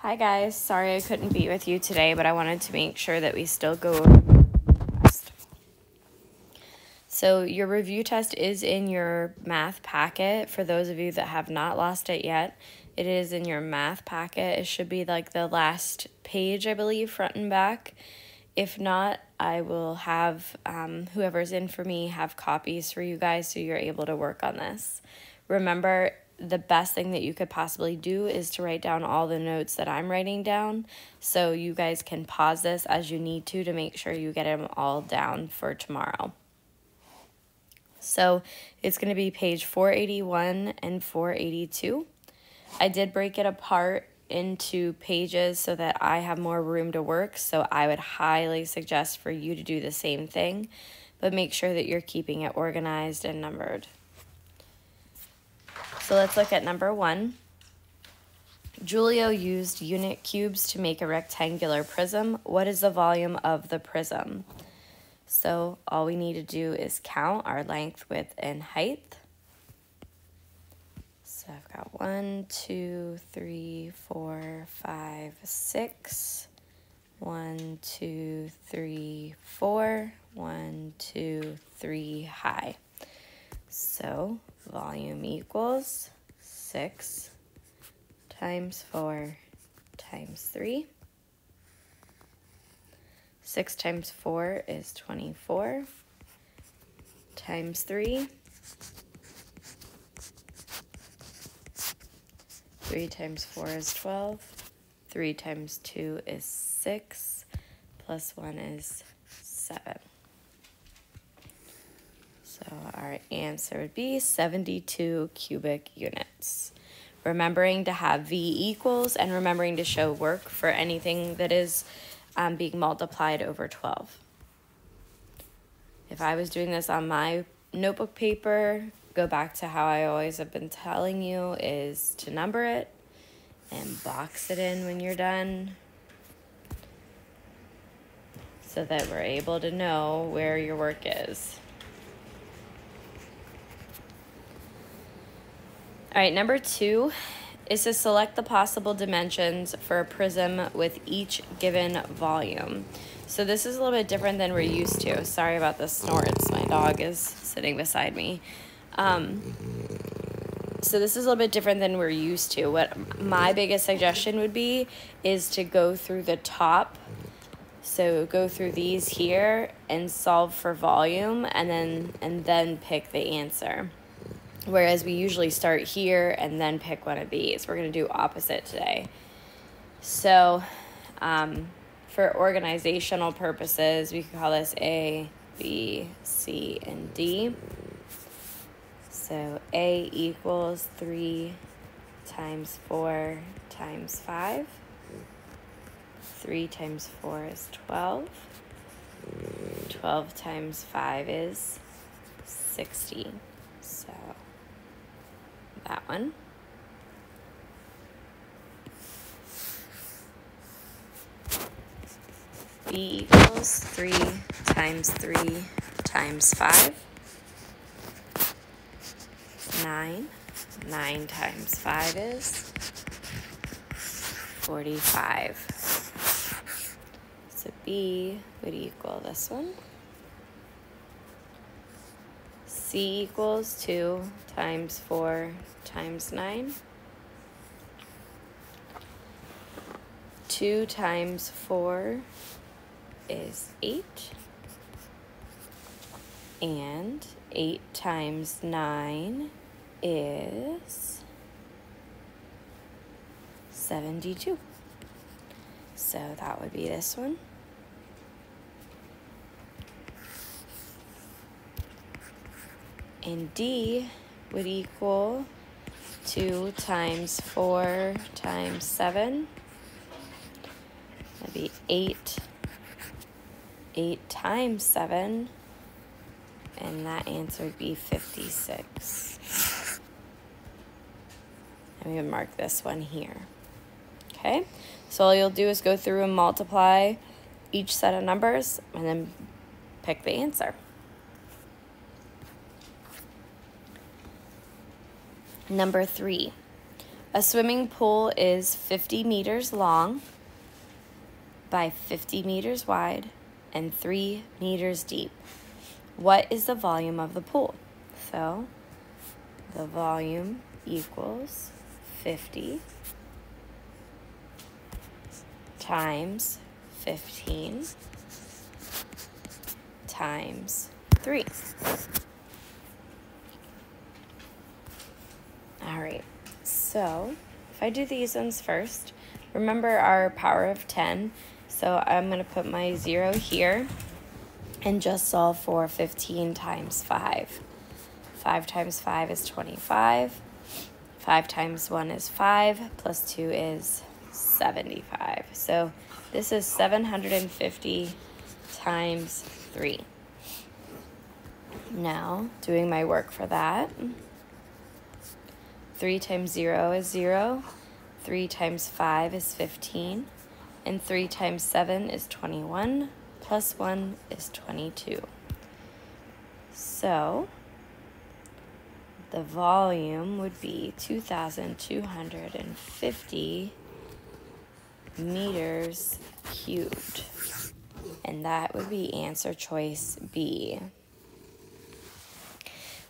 Hi guys, sorry I couldn't be with you today, but I wanted to make sure that we still go over the test. So your review test is in your math packet. For those of you that have not lost it yet, it is in your math packet. It should be like the last page, I believe, front and back. If not, I will have whoever's in for me have copies for you guys so you're able to work on this. Remember, the best thing that you could possibly do is to write down all the notes that I'm writing down so you guys can pause this as you need to make sure you get them all down for tomorrow. So it's going to be page 481 and 482. I did break it apart into pages so that I have more room to work, so I would highly suggest for you to do the same thing, but make sure that you're keeping it organized and numbered. So let's look at number 1. Julio used unit cubes to make a rectangular prism. What is the volume of the prism? So all we need to do is count our length, width, and height. So I've got 1, 2, 3, 4, 5, 6. 1, 2, 3, 4. 1, 2, 3, high. So volume equals 6 times 4 times 3. 6 times 4 is 24 times 3. 3 times 4 is 12. 3 times 2 is 6. Plus 1 is 7. So our answer would be 72 cubic units. Remembering to have V equals and remembering to show work for anything that is being multiplied over 12. If I was doing this on my notebook paper, go back to how I always have been telling you is to number it and box it in when you're done so that we're able to know where your work is. All right, number 2 is to select the possible dimensions for a prism with each given volume. So this is a little bit different than we're used to. Sorry about the snorts. My dog is sitting beside me. So this is a little bit different than we're used to. What my biggest suggestion would be is to go through the top. So go through these here and solve for volume and then pick the answer. Whereas we usually start here and then pick one of these. We're going to do opposite today. So for organizational purposes, we could call this A, B, C, and D. So A equals 3 times 4 times 5. 3 times 4 is 12. 12 times 5 is 60. So that one. B equals 3 times 3 times 5. 9. 9 times 5 is 45. So B would equal this one. C equals 2 times 4 times 9. 2 times 4 is 8. And 8 times 9 is 72. So that would be this one. And D would equal 2 times 4 times 7. That'd be 8. 8 times 7. And that answer would be 56. I'm going to mark this one here. Okay, so all you'll do is go through and multiply each set of numbers and then pick the answer. Number 3, A swimming pool is 50 meters long by 50 meters wide and 3 meters deep. What is the volume of the pool? So the volume equals 50 times 15 times 3. All right, so if I do these ones first, remember our power of 10. So I'm going to put my 0 here and just solve for 15 times 5. 5 times 5 is 25. 5 times 1 is 5, plus 2 is 75. So this is 750 times 3. Now, doing my work for that, 3 times 0 is 0, 3 times 5 is 15, and 3 times 7 is 21, plus 1 is 22. So the volume would be 2,250 meters cubed. And that would be answer choice B.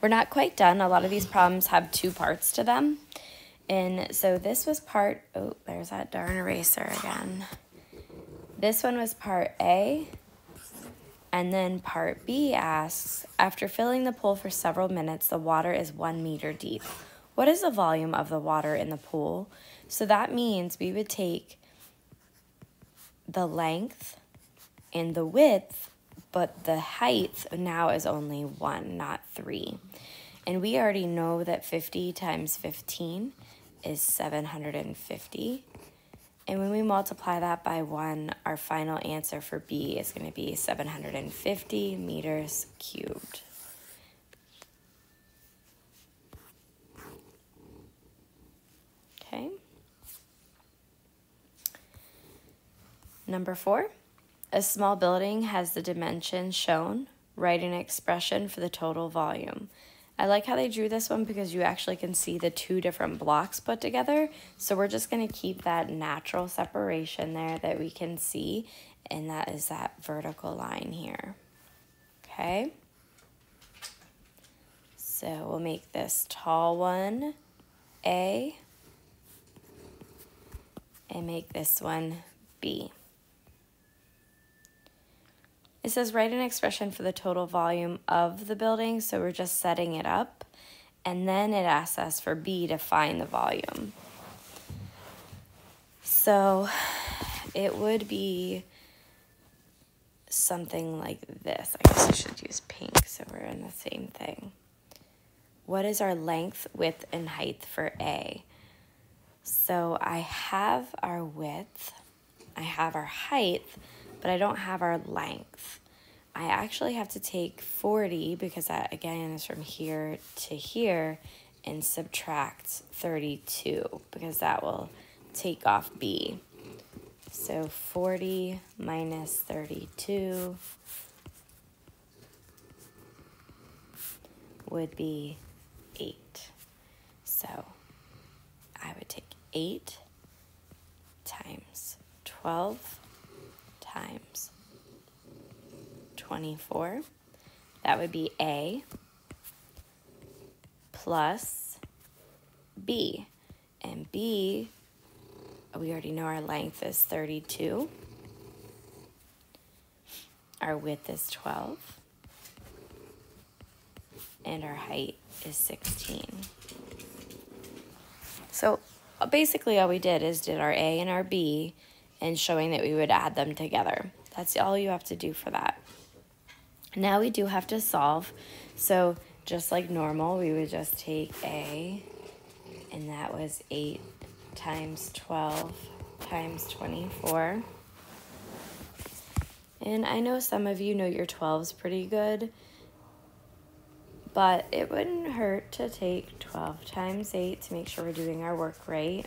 We're not quite done. A lot of these problems have 2 parts to them. And so this was part, oh, there's that darn eraser again. This one was part A. And then part B asks, after filling the pool for several minutes, the water is 1 meter deep. What is the volume of the water in the pool? So that means we would take the length and the width, but the height now is only 1, not 3. And we already know that 50 times 15 is 750. And when we multiply that by 1, our final answer for B is going to be 750 meters cubed. Okay. Number 4, a small building has the dimensions shown. Write an expression for the total volume. I like how they drew this one because you actually can see the 2 different blocks put together. So we're just going to keep that natural separation there that we can see, and that is that vertical line here. Okay? So we'll make this tall one A and make this one B. It says write an expression for the total volume of the building, so we're just setting it up. And then it asks us for B to find the volume. So it would be something like this. I guess I should use pink so we're in the same thing. What is our length, width, and height for A? So I have our width, I have our height, but I don't have our length. I actually have to take 40, because that again is from here to here, and subtract 32, because that will take off B. So 40 minus 32 would be 8. So I would take 8 times 12 times 24. That would be A plus B. And B, we already know our length is 32. Our width is 12. And our height is 16. So basically all we did is did our A and our B and showing that we would add them together. That's all you have to do for that. Now we do have to solve. So just like normal, we would just take A, and that was 8 times 12 times 24. And I know some of you know your 12s pretty good, but it wouldn't hurt to take 12 times 8 to make sure we're doing our work right.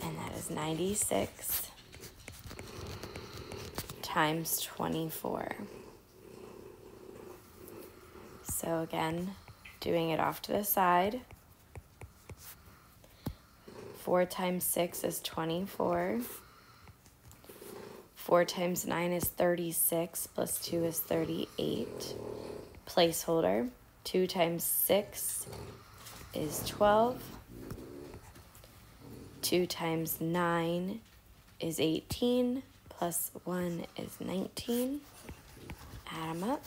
And that is 96 times 24. So So again, doing it off to the side. 4 times 6 is 24. 4 times 9 is 36, plus 2 is 38. Placeholder, 2 times 6 is 12. 2 times 9 is 18, plus 1 is 19. Add them up.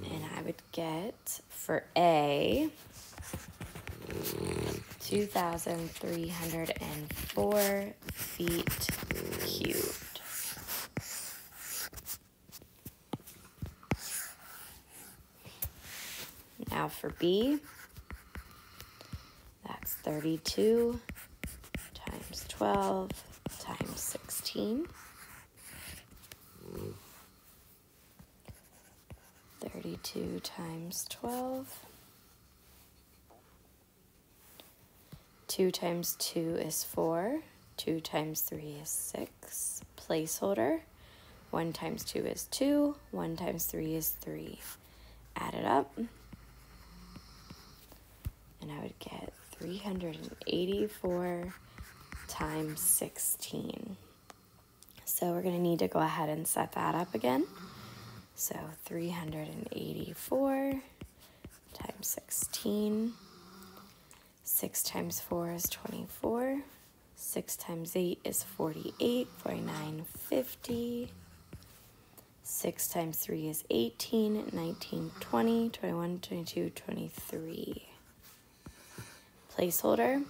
And I would get, for A, 2,304 feet cubed. Now for B, that's 32 times 12 times 16. 32 times 12. 2 times 2 is 4. 2 times 3 is 6. Placeholder. 1 times 2 is 2. 1 times 3 is 3. Add it up. And I would get 384 times 16. So we're going to need to go ahead and set that up again. So 384 times 16. 6 times 4 is 24. 6 times 8 is 48. 49, 50. 6 times 3 is 18. 19, 20. 21, 22, 23. Placeholder.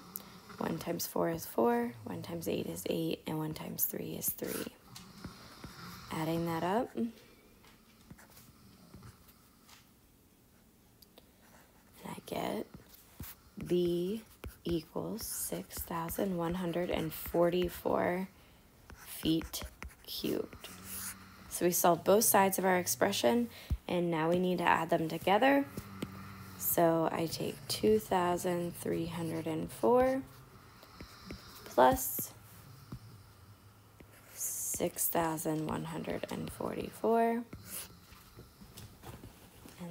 1 times 4 is 4. 1 times 8 is 8. And 1 times 3 is 3. Adding that up. And I get B equals 6,144 feet cubed. So we solved both sides of our expression, and now we need to add them together. So I take 2,304 plus 6,144, and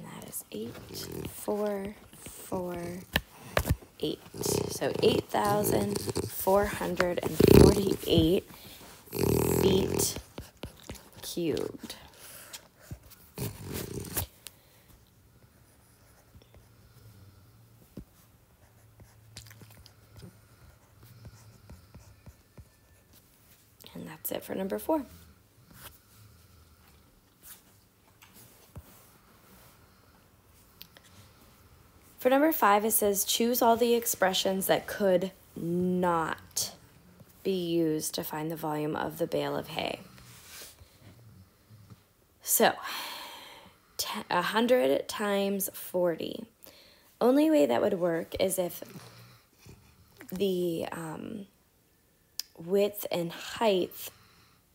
that is 8,448. So 8,448 feet cubed. And that's it for number 4. For number 5, it says choose all the expressions that could not be used to find the volume of the bale of hay. So 100 times 40. Only way that would work is if the width and height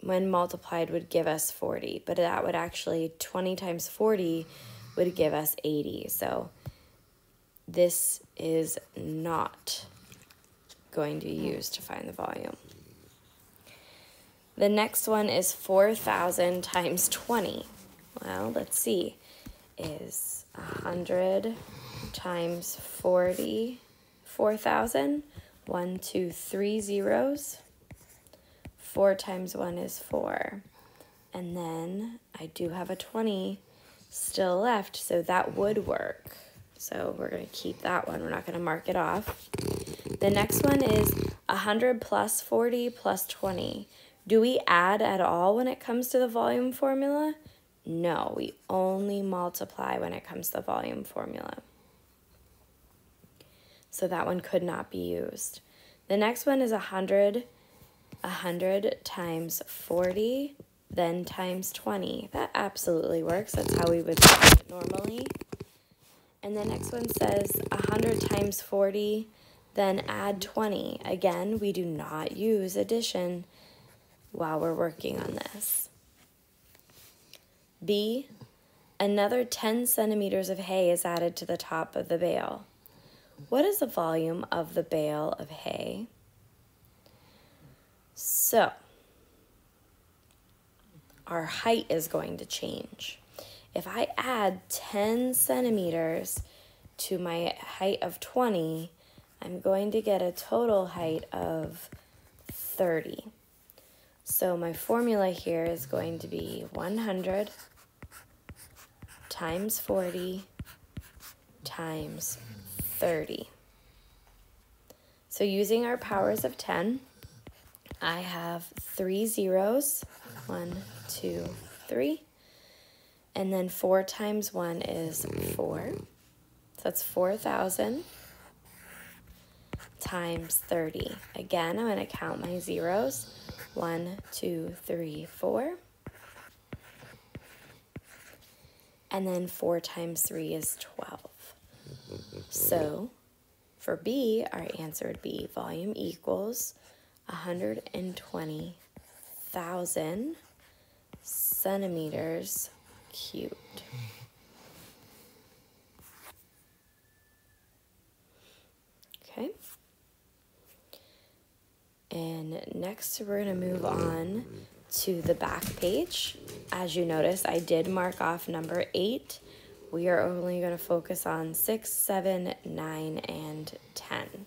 when multiplied would give us 40, but that would actually 20 times 40 would give us 80. So this is not going to be used to find the volume. The next one is 4,000 times 20. Well, let's see. Is 100 times 40, 4,000? 1, 2, 3 zeros. 4 times 1 is 4. And then I do have a 20 still left, so that would work. So we're going to keep that one. We're not going to mark it off. The next one is 100 plus 40 plus 20. Do we add at all when it comes to the volume formula? No, we only multiply when it comes to the volume formula. So that one could not be used. The next one is 100 times 40, then times 20. That absolutely works. That's how we would do it normally. And the next one says 100 times 40, then add 20. Again, we do not use addition while we're working on this. B, another 10 centimeters of hay is added to the top of the bale. What is the volume of the bale of hay? So, our height is going to change. If I add 10 centimeters to my height of 20, I'm going to get a total height of 30. So my formula here is going to be 100 times 40 times 30. So using our powers of 10, I have 3 zeros, 1, 2, 3, and then 4 times 1 is 4. So that's 4,000 times 30. Again, I'm going to count my zeros. 1, 2, 3, 4. And then 4 times 3 is 12. So for B, our answer would be volume equals 120,000 centimeters cubed. Okay. And next we're going to move on to the back page. As you notice, I did mark off number 8. We are only going to focus on 6, 7, 9, and 10.